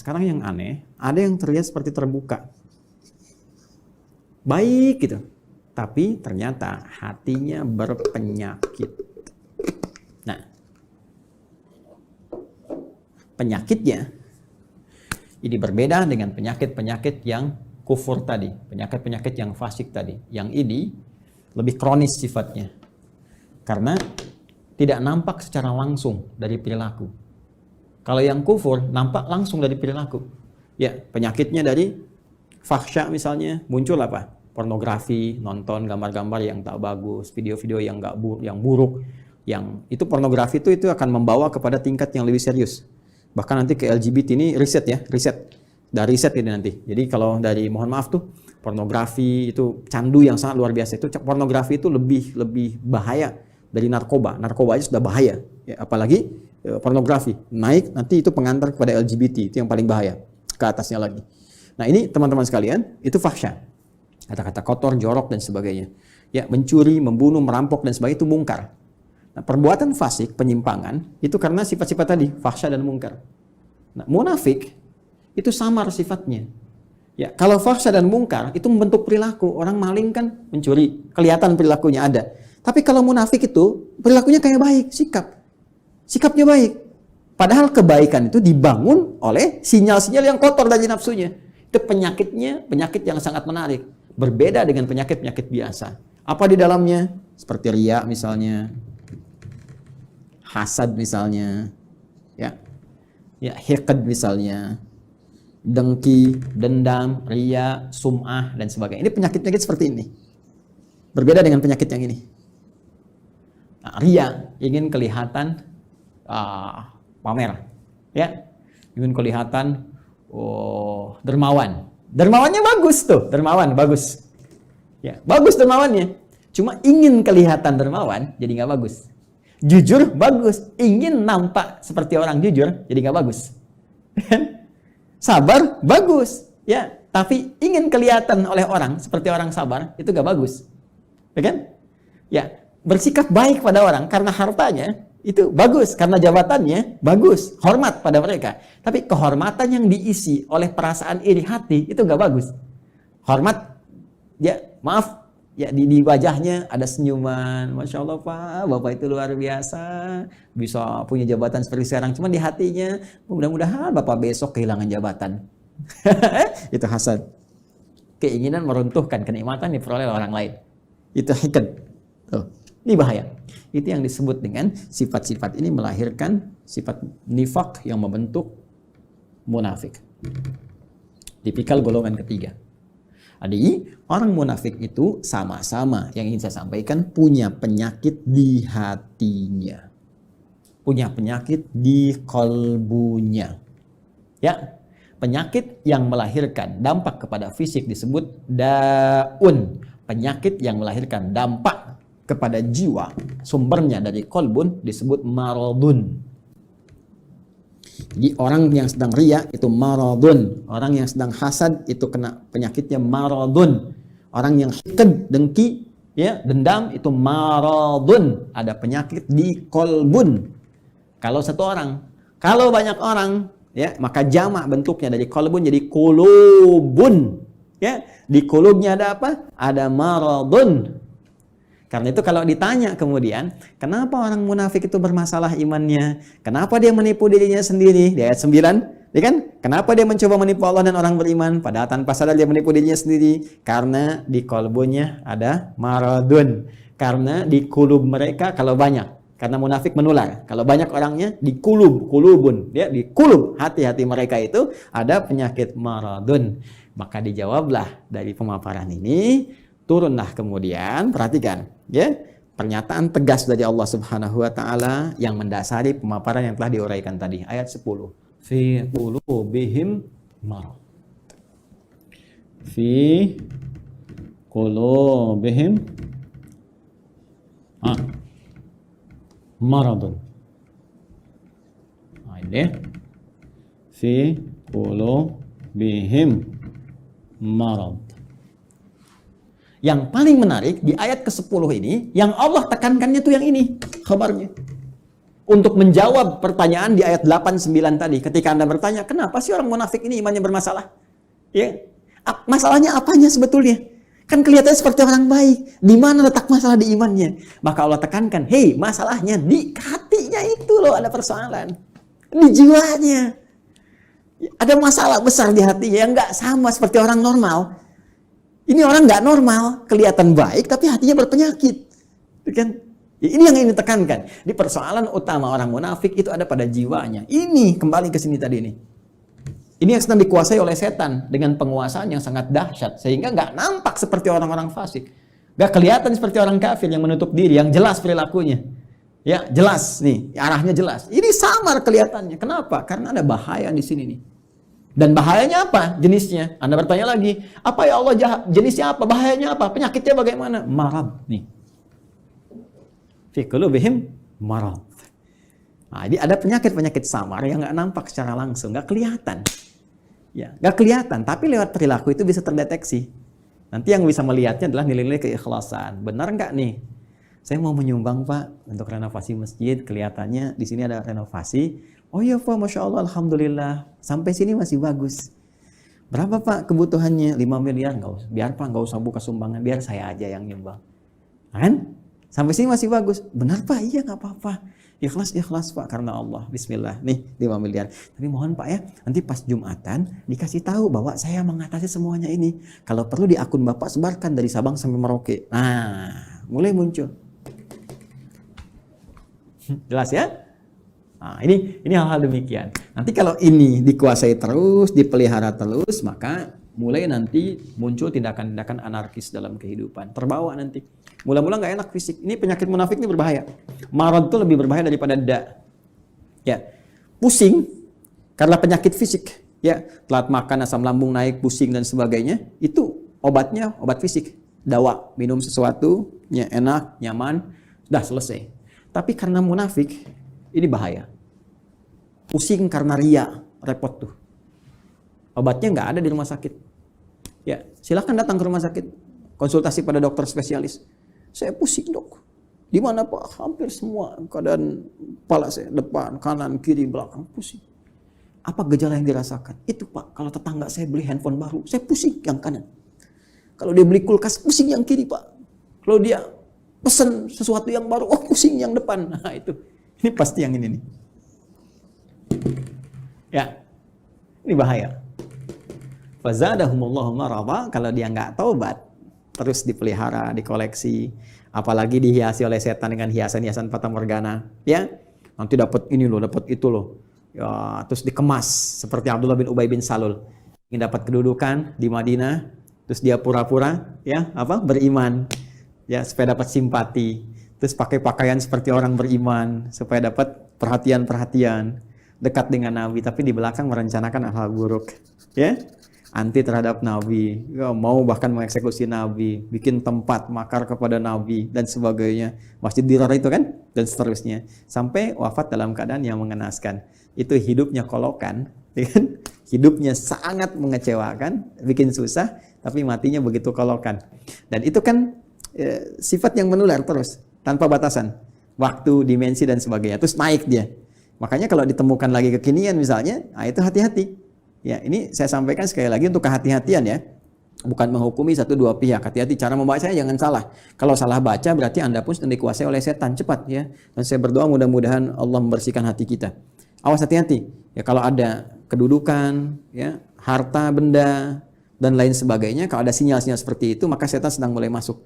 sekarang yang aneh, ada yang terlihat seperti terbuka. Baik gitu. Tapi ternyata hatinya berpenyakit. Nah, penyakitnya ini berbeda dengan penyakit-penyakit yang kufur tadi, penyakit-penyakit yang fasik tadi. Yang ini lebih kronis sifatnya. Karena tidak nampak secara langsung dari perilaku. Kalau yang kufur nampak langsung dari perilaku. Ya, penyakitnya dari fahsya misalnya, muncul apa? Pornografi, nonton gambar-gambar yang tak bagus, video-video yang buruk, yang itu pornografi itu akan membawa kepada tingkat yang lebih serius. Bahkan nanti ke LGBT ini riset. Dari riset ini nanti. Jadi kalau dari mohon maaf tuh pornografi itu candu yang sangat luar biasa. Itu pornografi itu lebih bahaya dari narkoba. Narkoba aja sudah bahaya. Ya, apalagi pornografi naik nanti itu pengantar kepada LGBT, itu yang paling bahaya. Ke atasnya lagi. Nah, ini teman-teman sekalian, itu fahsya. Kata-kata kotor, jorok dan sebagainya. Ya, mencuri, membunuh, merampok dan sebagainya itu mungkar. Nah, perbuatan fasik, penyimpangan, itu karena sifat-sifat tadi, fahsya dan mungkar. Nah, munafik, itu samar sifatnya. Ya, kalau fahsya dan mungkar, itu membentuk perilaku. Orang maling kan mencuri, kelihatan perilakunya ada. Tapi kalau munafik itu, perilakunya kayak baik, sikapnya baik. Padahal kebaikan itu dibangun oleh sinyal-sinyal yang kotor dari nafsunya. Itu penyakitnya, penyakit yang sangat menarik. Berbeda dengan penyakit-penyakit biasa. Apa di dalamnya? Seperti riya misalnya, hasad misalnya, ya hiqd misalnya, dengki, dendam, riya, sum'ah dan sebagainya. Ini penyakit-penyakit seperti ini. Berbeda dengan penyakit yang ini. Nah, riya ingin kelihatan pamer, ya, ingin kelihatan dermawan. Dermawannya bagus tuh, dermawan bagus, ya bagus dermawannya. Cuma ingin kelihatan dermawan, jadi nggak bagus. Jujur bagus, ingin nampak seperti orang jujur, jadi nggak bagus. Sabar bagus, ya, tapi ingin kelihatan oleh orang seperti orang sabar, itu nggak bagus, ya kan? Ya, bersikap baik pada orang karena hartanya itu bagus, karena jabatannya bagus, hormat pada mereka. Tapi kehormatan yang diisi oleh perasaan iri hati itu nggak bagus. Hormat, ya maaf, ya di wajahnya ada senyuman, masya Allah Pak, Bapak itu luar biasa, bisa punya jabatan seperti sekarang. Cuma di hatinya, mudah-mudahan Bapak besok kehilangan jabatan. Itu hasad, keinginan meruntuhkan kenikmatan diperoleh orang lain. Itu hiqd. Ini bahaya. Itu yang disebut dengan sifat-sifat ini melahirkan sifat nifak yang membentuk munafik. Tipikal golongan ketiga. Jadi orang munafik itu sama-sama yang ingin saya sampaikan punya penyakit di hatinya. Punya penyakit di kolbunya. Ya, penyakit yang melahirkan dampak kepada fisik disebut daun. Penyakit yang melahirkan dampak kepada jiwa, sumbernya dari kolbun disebut maradun. Jadi orang yang sedang riya itu maradun, orang yang sedang hasad itu kena penyakitnya maradun. Orang yang hiqd, dengki, ya, dendam itu maradun, ada penyakit di kolbun. Kalau satu orang, kalau banyak orang, ya, maka jamak bentuknya dari kolbun jadi kulubun. Ya, di kulubnya ada apa? Ada maradun. Karena itu kalau ditanya kemudian, kenapa orang munafik itu bermasalah imannya? Kenapa dia menipu dirinya sendiri? Di ayat 9, ya kan? Kenapa dia mencoba menipu Allah dan orang beriman? Padahal tanpa sadar dia menipu dirinya sendiri. Karena di kolbunya ada maradun. Karena di kulub mereka kalau banyak. Karena munafik menular. Kalau banyak orangnya di kulubun. Ya, di kulub hati-hati mereka itu ada penyakit maradun. Maka dijawablah dari pemaparan ini. Turunlah kemudian, perhatikan, ya, pernyataan tegas dari Allah Subhanahu wa taala yang mendasari pemaparan yang telah diuraikan tadi, ayat 10. Fi qulubihim marad. Fi qulubihim maradun. Ini fi qulubihim marad. Yang paling menarik di ayat ke-10 ini, yang Allah tekankannya tuh yang ini, khabarnya. untuk menjawab pertanyaan di ayat 8-9 tadi. Ketika Anda bertanya, kenapa sih orang munafik ini imannya bermasalah? Ya, masalahnya apanya sebetulnya? Kan kelihatannya seperti orang baik. Di mana letak masalah di imannya? Maka Allah tekankan, hei, masalahnya di hatinya itu loh ada persoalan. Di jiwanya. Ada masalah besar di hatinya yang nggak sama seperti orang normal. Ini orang nggak normal, kelihatan baik tapi hatinya berpenyakit. Kan? Ini yang ingin ditekankan. Di persoalan utama orang munafik itu ada pada jiwanya. Ini kembali ke sini tadi ini. Ini yang sedang dikuasai oleh setan dengan penguasaan yang sangat dahsyat sehingga nggak nampak seperti orang-orang fasik, nggak kelihatan seperti orang kafir yang menutup diri, yang jelas perilakunya, ya jelas nih arahnya jelas. Ini samar kelihatannya. Kenapa? Karena ada bahaya di sini nih. Dan bahayanya apa? Jenisnya. Anda bertanya lagi, apa ya Allah jahat? Jenisnya apa? Bahayanya apa? Penyakitnya bagaimana? Marad nih. Fi qulubihim marad. Nah, ini ada penyakit-penyakit samar yang nggak nampak secara langsung, nggak kelihatan. Ya, nggak kelihatan, tapi lewat perilaku itu bisa terdeteksi. Nanti yang bisa melihatnya adalah nilai-nilai keikhlasan. Benar nggak nih? Saya mau menyumbang Pak untuk renovasi masjid. Kelihatannya di sini ada renovasi. Oh iya Pak, Masya Allah, Alhamdulillah. Sampai sini masih bagus. Berapa Pak kebutuhannya? 5 miliar. Nggak usah. Biar Pak, nggak usah buka sumbangan. Biar saya aja yang nyumbang. Kan? Sampai sini masih bagus. Benar Pak, iya nggak apa-apa. Ikhlas Pak karena Allah. Bismillah. Nih 5 miliar. Tapi mohon Pak ya, nanti pas Jumatan dikasih tahu bahwa saya mengatasi semuanya ini. Kalau perlu di akun Bapak sebarkan dari Sabang sampai Merauke. Nah, mulai muncul. Jelas ya? Nah, ini hal-hal demikian. Nanti kalau ini dikuasai terus, dipelihara terus, maka mulai nanti muncul tindakan-tindakan anarkis dalam kehidupan. Terbawa nanti. Mula-mula nggak enak fisik. Ini penyakit munafik ini berbahaya. Marad itu lebih berbahaya daripada da. Ya, pusing karena penyakit fisik. Ya, telat makan, asam lambung naik, pusing dan sebagainya. Itu obatnya obat fisik. Dawa, minum sesuatu, ya enak, nyaman, dah selesai. Tapi karena munafik, ini bahaya. Pusing karena ria, repot tuh. Obatnya nggak ada di rumah sakit. Ya, silakan datang ke rumah sakit, konsultasi pada dokter spesialis. Saya pusing dok. Di mana Pak? Hampir semua keadaan kepala saya, depan, kanan, kiri, belakang pusing. Apa gejala yang dirasakan? Itu Pak, kalau tetangga saya beli handphone baru, saya pusing yang kanan. Kalau dia beli kulkas, pusing yang kiri Pak. Kalau dia pesan sesuatu yang baru, oh pusing yang depan. Nah itu, ini pasti yang ini nih. Ya, ini bahaya. Fazadahumullahu marada, kalau dia nggak taubat, terus dipelihara, dikoleksi, apalagi dihiasi oleh setan dengan hiasan-hiasan fatamorgana, ya nanti dapat ini loh, dapat itu loh, ya terus dikemas seperti Abdullah bin Ubay bin Salul, ingin dapat kedudukan di Madinah, terus dia pura-pura, ya beriman, ya supaya dapat simpati, terus pakai pakaian seperti orang beriman supaya dapat perhatian-perhatian, dekat dengan Nabi, tapi di belakang merencanakan hal-hal buruk, ya. Anti terhadap Nabi, ya, mau bahkan mengeksekusi Nabi, bikin tempat makar kepada Nabi dan sebagainya, Masjid Dirar itu kan, dan seterusnya, sampai wafat dalam keadaan yang mengenaskan. Itu hidupnya kolokan, ya kan? Hidupnya sangat mengecewakan, bikin susah, tapi matinya begitu kolokan. Dan itu kan sifat yang menular terus, tanpa batasan, waktu, dimensi dan sebagainya, terus naik dia. Makanya kalau ditemukan lagi kekinian misalnya, nah itu hati-hati. Ya, ini saya sampaikan sekali lagi untuk kehati-hatian ya. Bukan menghukumi satu dua pihak. Hati-hati cara membacanya jangan salah. Kalau salah baca berarti Anda pun sedang dikuasai oleh setan. Cepat ya. Dan saya berdoa mudah-mudahan Allah membersihkan hati kita. Awas hati-hati. Ya kalau ada kedudukan, ya, harta, benda dan lain sebagainya, kalau ada sinyal-sinyal seperti itu, maka setan sedang mulai masuk.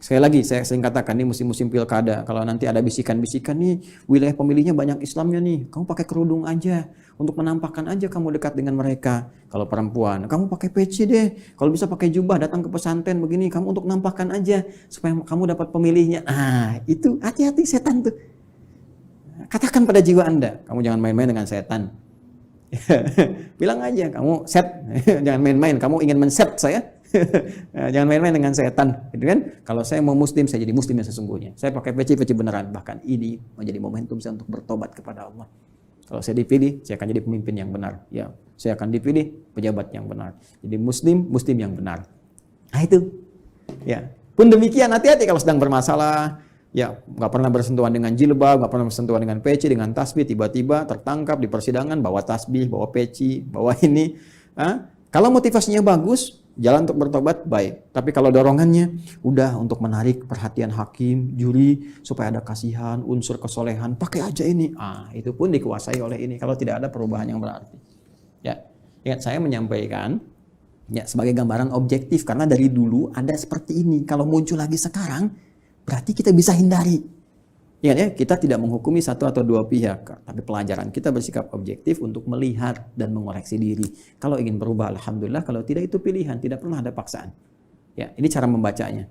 Sekali lagi saya sering katakan ini musim-musim pilkada, kalau nanti ada bisikan-bisikan nih wilayah pemilihnya banyak Islamnya nih, kamu pakai kerudung aja untuk menampakkan aja kamu dekat dengan mereka. Kalau perempuan, kamu pakai peci deh, kalau bisa pakai jubah datang ke pesantren begini, kamu untuk nampakkan aja supaya kamu dapat pemilihnya. Ah itu hati-hati setan tuh. Katakan pada jiwa Anda, kamu jangan main-main dengan setan. Bilang aja kamu set, jangan main-main, kamu ingin men-set saya. Jangan main-main dengan setan, gitu kan? Kalau saya mau muslim, saya jadi muslim yang sesungguhnya. Saya pakai peci-peci beneran. Bahkan ini menjadi momentum saya untuk bertobat kepada Allah. Kalau saya dipilih, saya akan jadi pemimpin yang benar. Ya, saya akan dipilih pejabat yang benar. Jadi muslim yang benar. Nah itu. Ya. Pun demikian, hati-hati kalau sedang bermasalah, Ya, nggak pernah bersentuhan dengan jilbab, nggak pernah bersentuhan dengan peci, dengan tasbih, tiba-tiba tertangkap di persidangan bawa tasbih, bawa peci, bawa ini. Kalau motivasinya bagus, jalan untuk bertobat baik. Tapi kalau dorongannya udah untuk menarik perhatian hakim, juri, supaya ada kasihan, unsur kesolehan, pakai aja ini. Itu pun dikuasai oleh ini kalau tidak ada perubahan yang berarti. Ya, ingat saya menyampaikan ya sebagai gambaran objektif karena dari dulu ada seperti ini. Kalau muncul lagi sekarang, berarti kita bisa hindari. Ingat ya, kita tidak menghukumi satu atau dua pihak, tapi pelajaran kita bersikap objektif untuk melihat dan mengoreksi diri. Kalau ingin berubah, alhamdulillah. Kalau tidak, itu pilihan, tidak pernah ada paksaan. Ya, ini cara membacanya.